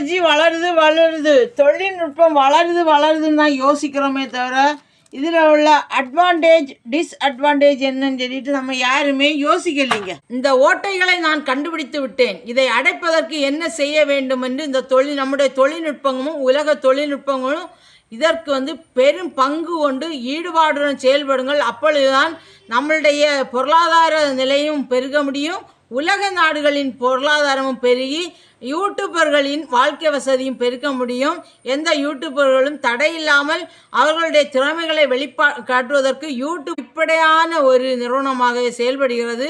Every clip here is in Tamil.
டெக்னாலஜி வளருது தொழில்நுட்பம் வளருதுன்னு தான் யோசிக்கிறோமே தவிர இதில் உள்ள அட்வான்டேஜ் டிஸ்அட்வான்டேஜ் என்னன்னு சொல்லிட்டு நம்ம யாருமே யோசிக்கலைங்க. இந்த ஓட்டைகளை நான் கண்டுபிடித்து விட்டேன், இதை அடைப்பதற்கு என்ன செய்ய வேண்டும் என்று இந்த நம்முடைய தொழில்நுட்பங்களும் உலக தொழில்நுட்பங்களும் இதற்கு பெரும் பங்கு கொண்டு ஈடுபாடுடன் செயல்படுங்கள். அப்பொழுதுதான் நம்மளுடைய பொருளாதார நிலையும் பெருக முடியும், உலக நாடுகளின் பொருளாதாரமும் பெருகி யூடியூபர்களின் வாழ்க்கை வசதியும் பெருக்க முடியும். எந்த யூடியூபர்களும் தடையில்லாமல் அவர்களுடைய திறமைகளை காட்டுவதற்கு யூடியூப் இப்படியான ஒரு நிறுவனமாக செயல்படுகிறது.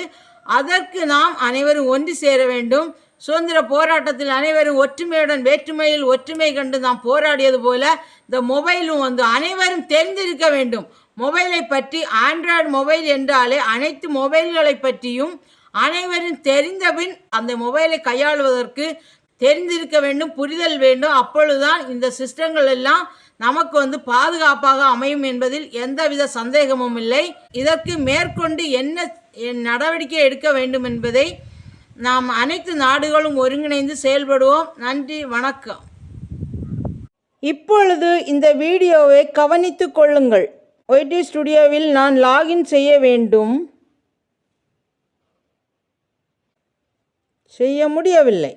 அதற்கு நாம் அனைவரும் ஒன்று சேர வேண்டும். சுதந்திர போராட்டத்தில் அனைவரும் ஒற்றுமையுடன் வேற்றுமையில் ஒற்றுமை கண்டு நாம் போராடியது போல இந்த மொபைலும் அனைவரும் தெரிந்திருக்க வேண்டும். மொபைலை பற்றி ஆண்ட்ராய்டு மொபைல் என்றாலே அனைத்து மொபைல்களை பற்றியும் அனைவரும் தெரிந்தபின் அந்த மொபைலை கையாளுவதற்கு தெரிந்திருக்க வேண்டும், புரிதல் வேண்டும். அப்பொழுதுதான் இந்த சிஸ்டங்கள் எல்லாம் நமக்கு பாதுகாப்பாக அமையும் என்பதில் எந்தவித சந்தேகமும் இல்லை. இதற்கு மேற்கொண்டு என்ன நடவடிக்கை எடுக்க வேண்டும் என்பதை நாம் அனைத்து நாடுகளும் ஒருங்கிணைந்து செயல்படுவோம். நன்றி, வணக்கம். இப்பொழுது இந்த வீடியோவை கவனித்து கொள்ளுங்கள். ஒய்டி ஸ்டுடியோவில் நான் லாகின் செய்ய வேண்டும், செய்ய முடியவில்லை.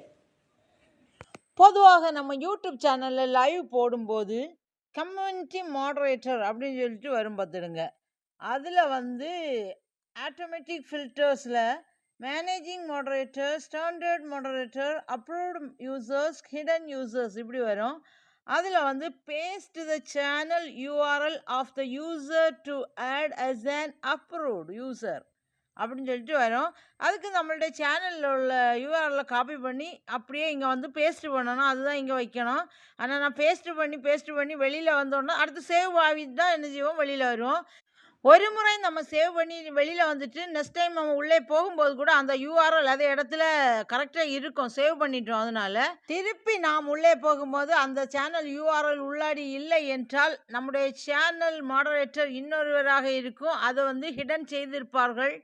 பொதுவாக நம்ம யூடியூப் சேனலில் லைவ் போடும்போது கம்யூனிட்டி மாடரேட்டர் அப்படின்னு சொல்லிட்டு வரும் பார்த்துடுங்க. அதில் ஆட்டோமேட்டிக் ஃபில்டர்ஸில் managing moderator, standard moderator, approved users, hidden users இப்படி வரும். அதில் paste the channel URL of the user to add as an approved user அப்படின்னு சொல்லிட்டு வரும். அதுக்கு நம்மளுடைய சேனலில் உள்ள யூஆர்எல்லை காப்பி பண்ணி அப்படியே இங்கே பேஸ்ட்டு பண்ணணும், அதுதான் இங்கே வைக்கணும். ஆனால் நான் பேஸ்ட்டு பண்ணி வெளியில் வந்தோன்னா அடுத்து சேவ் ஆகிட்டு தான் என்ன செய்வோம், வெளியில் வருவோம். ஒரு முறை நம்ம சேவ் பண்ணி வெளியில் வந்துட்டு நெக்ஸ்ட் டைம் நம்ம உள்ளே போகும்போது கூட அந்த யூஆர்எல் அதே இடத்துல கரெக்டாக இருக்கும், சேவ் பண்ணிட்டோம். அதனால திருப்பி நாம் உள்ளே போகும்போது அந்த சேனல் யூஆர்எல் உள்ளாடி இல்லை என்றால் நம்முடைய சேனல் மாடரேட்டர் இன்னொருவராக இருக்கும், அதை ஹிடன் செய்திருப்பார்கள்.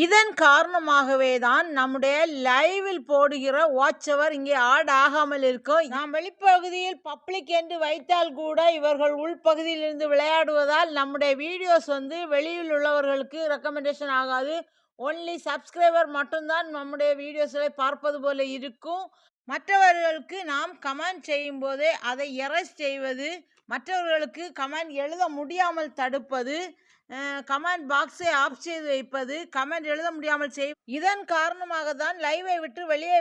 இதன் காரணமாகவே தான் நம்முடைய லைவில் போடுகிற வாட்ச் அவர் இங்கே ஆட் ஆகாமல் இருக்கும். நாம் வெளிப்பகுதியில் பப்ளிக் என்று வைத்தால் கூட இவர்கள் உள்பகுதியில் இருந்து விளையாடுவதால் நம்முடைய வீடியோஸ் வெளியில் உள்ளவர்களுக்கு ரெக்கமெண்டேஷன் ஆகாது. ஒன்லி சப்ஸ்கிரைபர் மட்டும்தான் நம்முடைய வீடியோஸை பார்ப்பது போல இருக்கும். மற்றவர்களுக்கு நாம் கமெண்ட் செய்யும் போதே அதை எரேஸ் செய்வது, மற்றவர்களுக்கு கமெண்ட் எழுத முடியாமல் தடுப்பது, கமெண்ட் பாக்ஸை ஆஃப் செய்து வைப்பது, கமெண்ட் எழுத முடியாமல் இதன் காரணமாக தான் லைவை விட்டு வெளியே